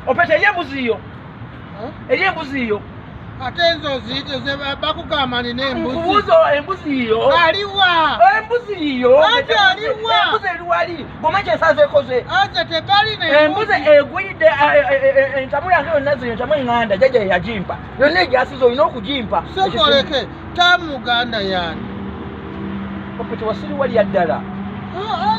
Opeto eryembuziyo. Eryembuziyo. Atenzo zije ze bakugamba ni nembuzi. Kubuzo embuziyo. Aliwa. Embuziyo. Aliwa. Embuzi eliwali. Bomache saze koze. Aze tebali ne. Embuzi egwide entamu yange nazo entamu nganda jaje yajimpa. Yone gyasizo ino kujimpa. Sokoleke tamu ganda yani. Opeto wasiri wali yaddala.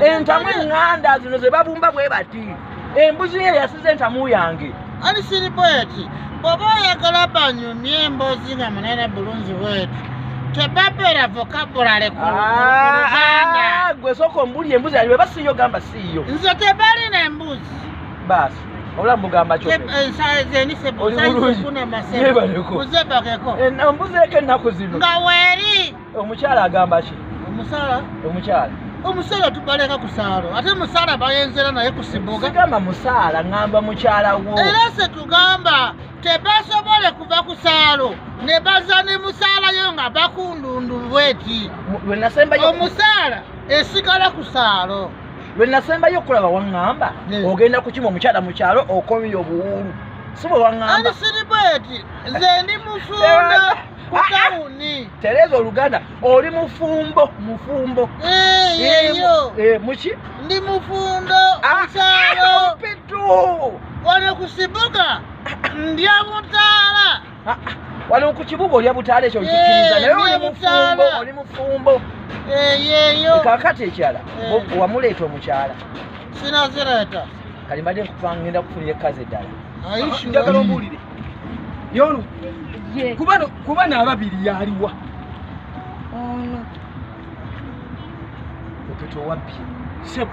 Entamu nganda zino ze babumba bwe bati. Embuzi ye yasize entamu yange. Ali siri bweti. Baba yakala banyumye embozi nga munene bulunzi wetu. Tebapera vocabulary ku. Gwe soko mbuli embuzi aliwe basiyo gamba siyo. Nze tebali na embuzi. Basi. Ola mbugamba kyo. Saize ni sebo saize kuna masebo. Kuzeba keko. Embuzi eke nako zino. Nga weri. Omukyala agamba ki? Omusala? Omukyala. Omusala tubaleka kusalo. Ate musala bayenzera naye kusibuga. Sigamba musala ngamba mukyala wo. Era se tugamba tebasobole kuva kusalo. Ne baza ne musala yo nga bakundundu bweti. Lwe nasemba yo omusala esigala kusalo. Lwe nasemba yo kulaba wangamba ogenda kukima omukyala mu kyalo okomye obuwulu. Sibo wangamba. Ani siri bweti nze ndi mufunda. Kutauni. Tereza oluganda oli mufumbo. Yeyo. Muki? Ndi mufundo musalo. Pitu. Wano kusibuga. Ndya mutala. Wano ku kibuga olya butaala ekyo kikiriza naye oli mufumbo. Yeyo. Kakati ekyala wamuleeta omukyala. Sinazireta. Kali mbadde nkufanga ngenda kufunira ekkazi eddala. Njagala ombuulire. Yono. Kubana ababiri yaliwa. Ono. Opeto wabbi. Sebo.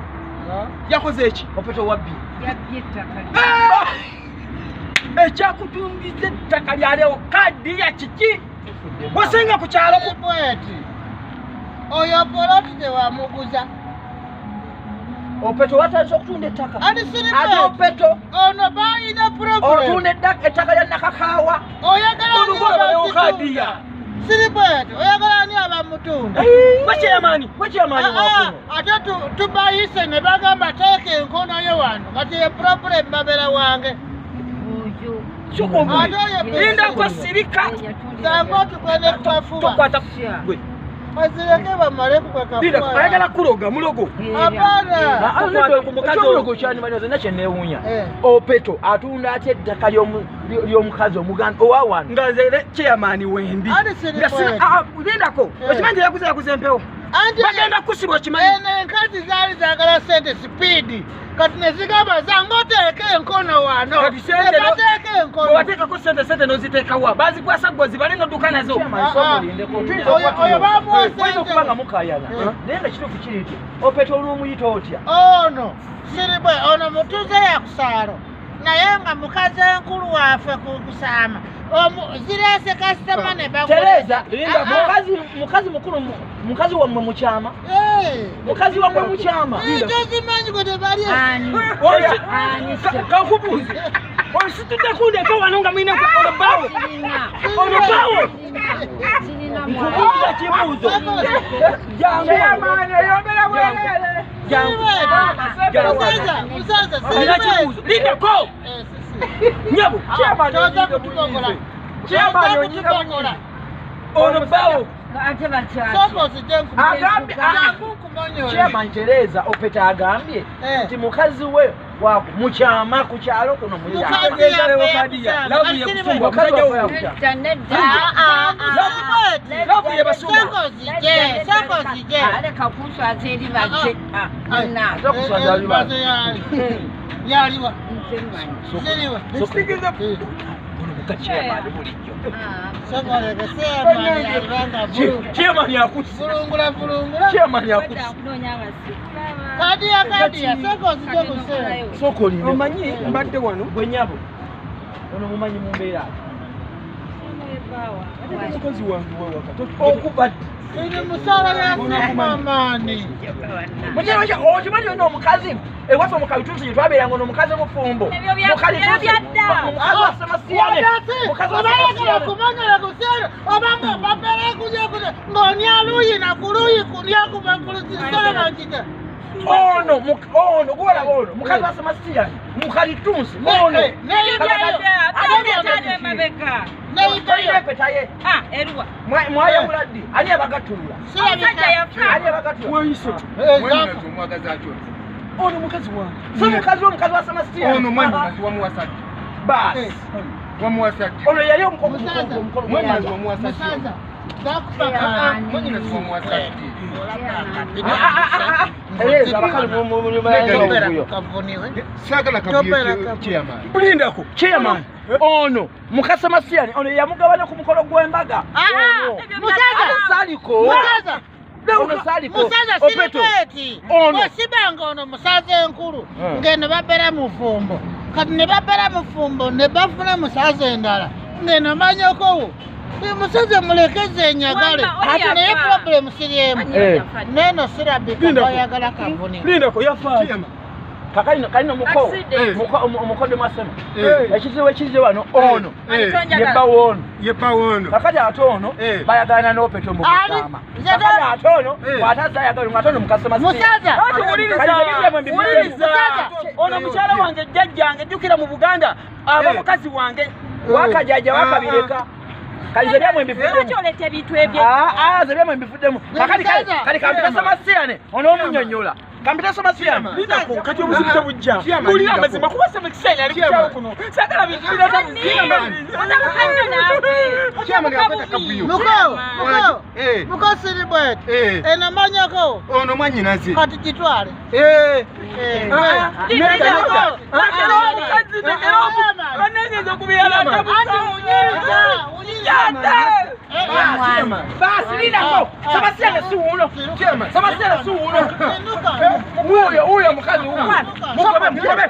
Yakoze eki? Opeto wabbi. Yabbye ettaka. Ekyakutundiza ettaka lyalewo kadi ya kiki? Wasenga ku kyalo ku bweti. Oyo poloti de wamuguza. Opeto watandise okutunda ettaka. Ani siri ate Opeto ono bayina problem. Otunda ettaka lya nakakaawa. Oyagala okadiya. Siri bweti oyagala ni abamutunda. Wakyamani wakuno. Ate tubayise ne bagamba teeka enkono yo wano kati ye problem babera wange. Linda kwa sirika. Zango tukwende kukafuba. Tukwata gwe. Azireke bamaleku kwa kafuba. Linda ayagala kuloga mulogo. Hapana. Tukwata ku mukazi mulogo kyani manyoze nakye neewunya. Opeto atunda ate ettaka ly'omukazi omuganda owawano. Nga nze chairman wendi. Lindako. Okimanyi yakuze empewo. Bagenda kusibwa okimanyi. Enkazi zaali zaagala sente speed. Kati nezigamba zange oteeke enkono wano. Bateeke enkono. Wateekako sente n'oziteeka wa. Bazikwasa gwe zibale n'odduka nazo. Oyo bamuwa sente. Okubanga mukayana. Naye nga kituufu kiri nti Opeto olw'omuyita otya? Ono siri bwe ono mutuze ya kusaalo. Naye nga mukazi enkulu waffe kusaama. Zirese kasitama ne bagula. Tereza, mukazi mukulu mukazi wammwe mukyama. Mukazi wammwe mukyama. Tozimanyi gwe tebali. Kakubuuze. Ositudde kundeeka wano nga mulina olubaawo. Olubaawo. Nkubuuza kibuuzo. Jangu. Eyongera bwerere. Jangu. Musaza. Olina kibuuzo. Lindako. Nyabo. Toza kutukongola. Olubaawo. Chairman Tereza Opeta agambye nti mukazi we mukyama ku kyalo kuno Chairman yakusi. Chairman yakusi. Kadia soko lino. Omanyi mbadde wano gwenyabo. Ono mumanyi mumbeera. Mukozi wange wa wakato. Okubadde. Ine musala ya mamani. Mukyala okimanyi ono omukazi ewaffe mu kalituusi gye twabeeranga ono omukazi mufumbo. Kumanyala kusero obanga papere kuje ng'oni aluyi na kuluyi kulia kubakulusisala nakita. ono kuwala ono mukazi wa Sebastian mukalitunsi ono nepetaye mwaya muladi ani abagatulula ono mukazi wange so mukazi wa Sebastian ono mwana wa muwasati basi wa muwasati ono yali mwana wa muwasati chairman ono mukasa Sebastian ono yamugabana ku mukolo gw'embaga musaza siripeti osibanga ono musaza enkulu ngeno babera mufumbo kati ne babera mufumbo ne bafuna musaza endala ngeno manyoko musaza mulekeze nyagale ati naye problem siriemu neno sirabika bayagala kavuni lindako yafa kalino mukodde mwasema ekizibu wano ono yebba wono kakati ate ono bayagalana n'opeto mukutama kakati ate ono bw'atazza ayagala ate ono mukasa musaza ono mukyala wange jjajjange jjukira mu Buganda abamukazi wange wakajajja wakabireka kalizebyamu embifuddemu kali kampita Sebastian on'omunyonyola kampita Sebastian linako kati obuzibu tebujja buli amazima kuba Sebastian ali kukyalo kuno sagala bintu muko siribwet eno manyako ono mwanyinaze kati kitwale basi linako Sebastian si wuuno Sebastian si wuuno uyo mukazi wuuno mugobe